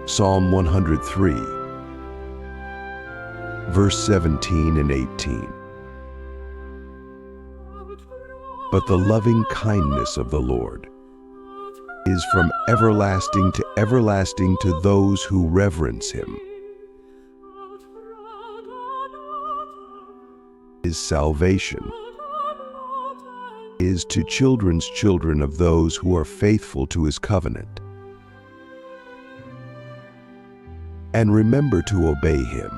Psalm 103, verse 17 and 18. But the loving kindness of the Lord is from everlasting to those who reverence him. His salvation is to children's children of those who are faithful to his covenant and remember to obey him.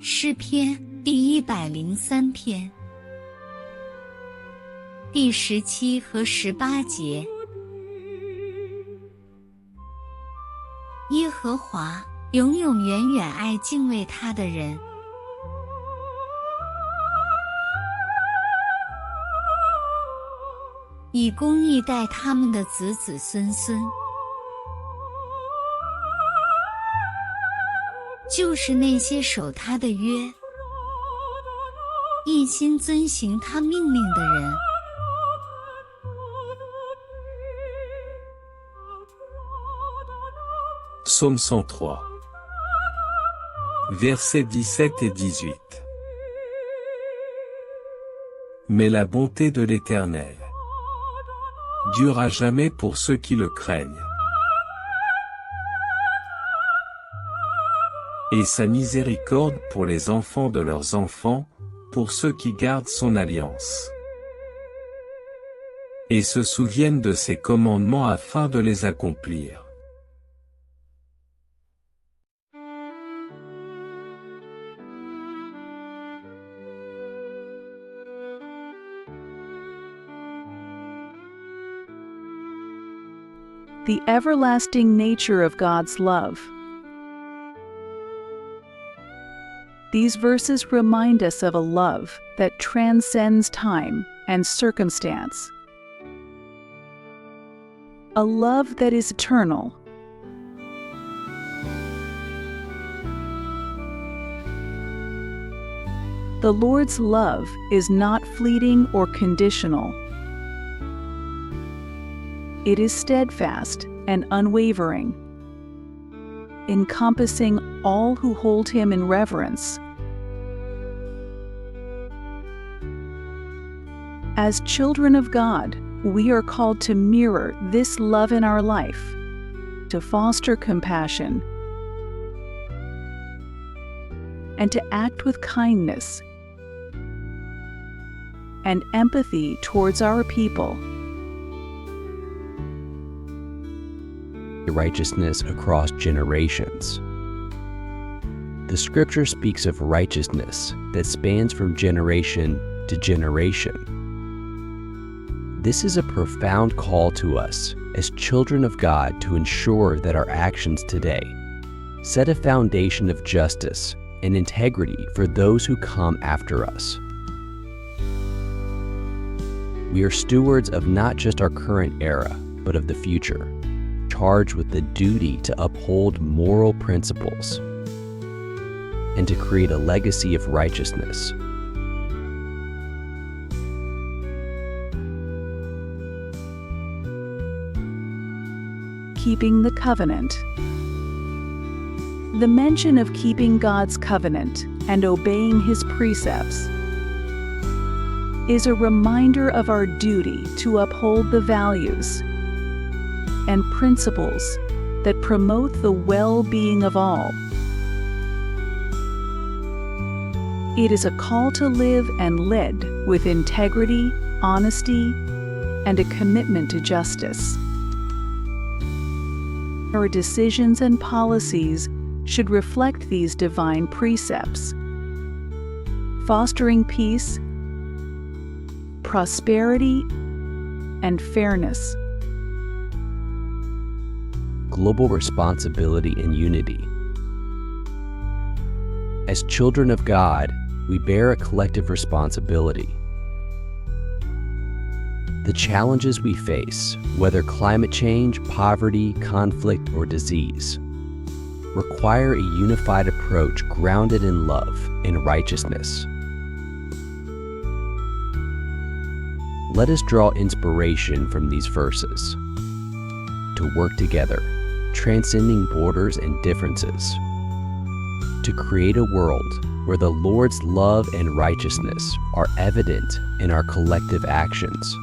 诗篇第103篇第17和18节。耶和华永永远远爱敬畏他的人，以公义待他们的子子孙孙，就是那些守他的约，一心遵行他命令的人。Psaume 103, versets 17 et 18. Mais la bonté de l'Éternel dure à jamais pour ceux qui le craignent, et sa miséricorde pour les enfants de leurs enfants, pour ceux qui gardent son alliance, et se souviennent de ses commandements afin de les accomplir. The everlasting nature of God's love. These verses remind us of a love that transcends time and circumstance. A love that is eternal. The Lord's love is not fleeting or conditional. It is steadfast and unwavering, encompassing all who hold him in reverence. As children of God, we are called to mirror this love in our life, to foster compassion, and to act with kindness and empathy towards our people. Righteousness across generations. The scripture speaks of righteousness that spans from generation to generation. This is a profound call to us as children of God to ensure that our actions today set a foundation of justice and integrity for those who come after us. We are stewards of not just our current era, but of the future, charged with the duty to uphold moral principles and to create a legacy of righteousness. Keeping the covenant. The mention of keeping God's covenant and obeying his precepts is a reminder of our duty to uphold the values and principles that promote the well-being of all. It is a call to live and lead with integrity, honesty, and a commitment to justice. Our decisions and policies should reflect these divine precepts, fostering peace, prosperity, and fairness. Global responsibility and unity. As children of God, we bear a collective responsibility. The challenges we face, whether climate change, poverty, conflict, or disease, require a unified approach grounded in love and righteousness. let us draw inspiration from these verses to work together, transcending borders and differences, to create a world where the Lord's love and righteousness are evident in our collective actions.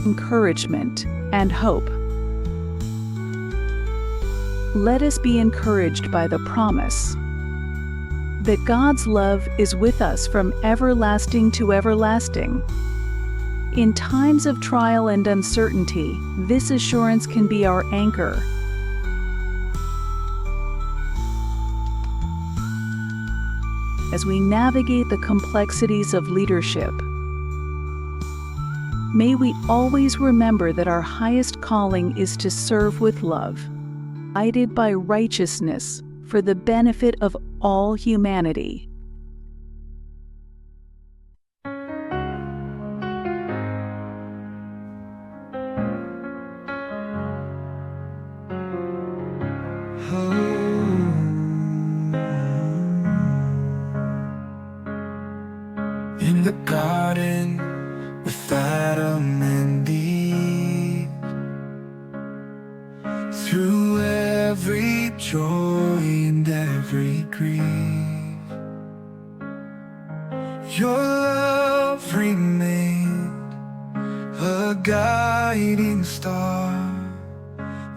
Encouragement and hope. Let us be encouraged by the promise that God's love is with us from everlasting to everlasting. In times of trial and uncertainty, this assurance can be our anchor. As we navigate the complexities of leadership, may we always remember that our highest calling is to serve with love, guided by righteousness for the benefit of all humanity. In the garden with Adam and Eve, through every joy and every grief, your love remained a guiding star.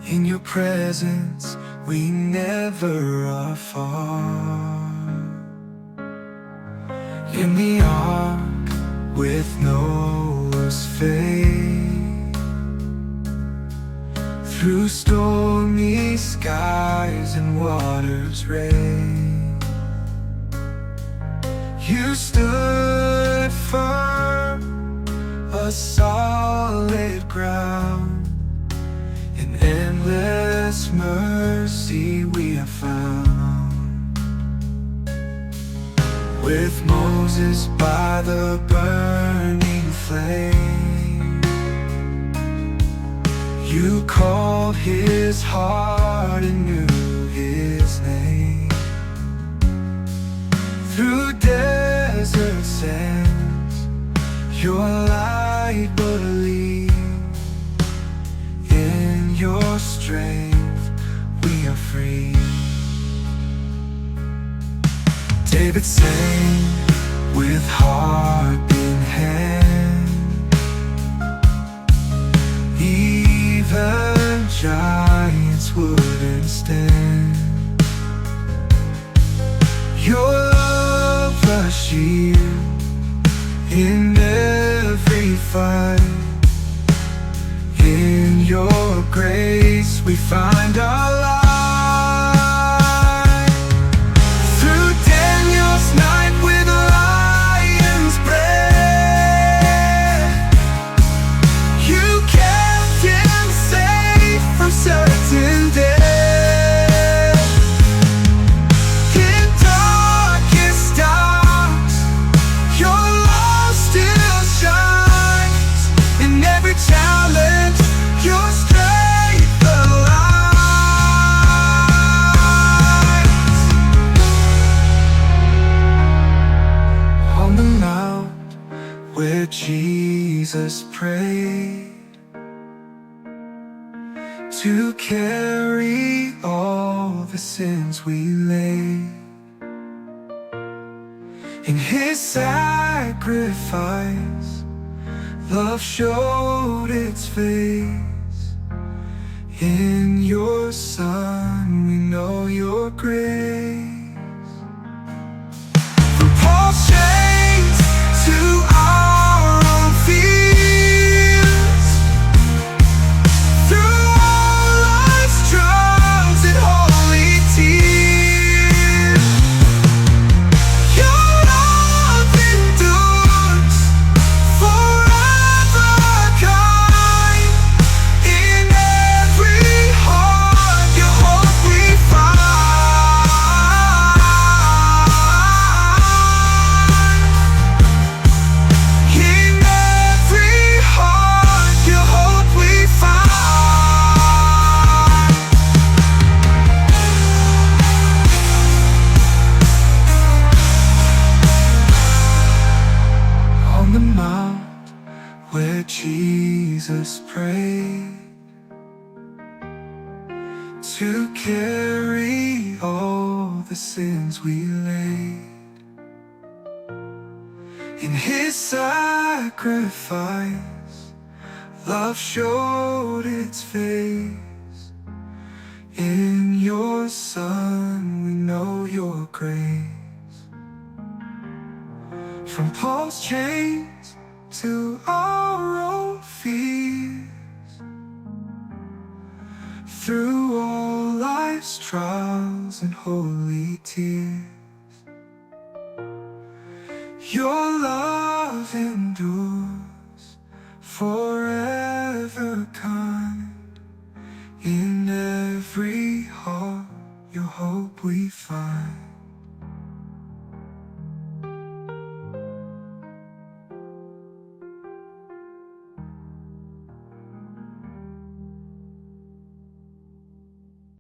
In your presence we never are far. In the ark with Noah's faith, through stormy skies and waters rage, you stood firm, a solid ground. In endless mercy we have found. With Moses by the burning flame, you called his heart and knew his name. Through desert sands, your light believed. In your strength we are free. David sang with harp in hand, even giants wouldn't stand. Your love a shield in every fight. In your grace we find our life. Through Daniel's night with lion's breath, you kept him safe from certain death. In darkest hours, your love still shines. In every challenge, your strength aligns. On the mount where Jesus prayed, to carry all the sins we laid, in his sacrifice love showed its face. In your Son we know your grace. From Paul's chains to our own fears, through all life's trials and holy tears, your love endures forever kind. In every heart your hope we find. Jesus prayed to carry all the sins we laid. In his sacrifice, love showed its face. In your Son we know your grace. From Paul's chains to our own fears, through all life's trials and holy tears, your love endures for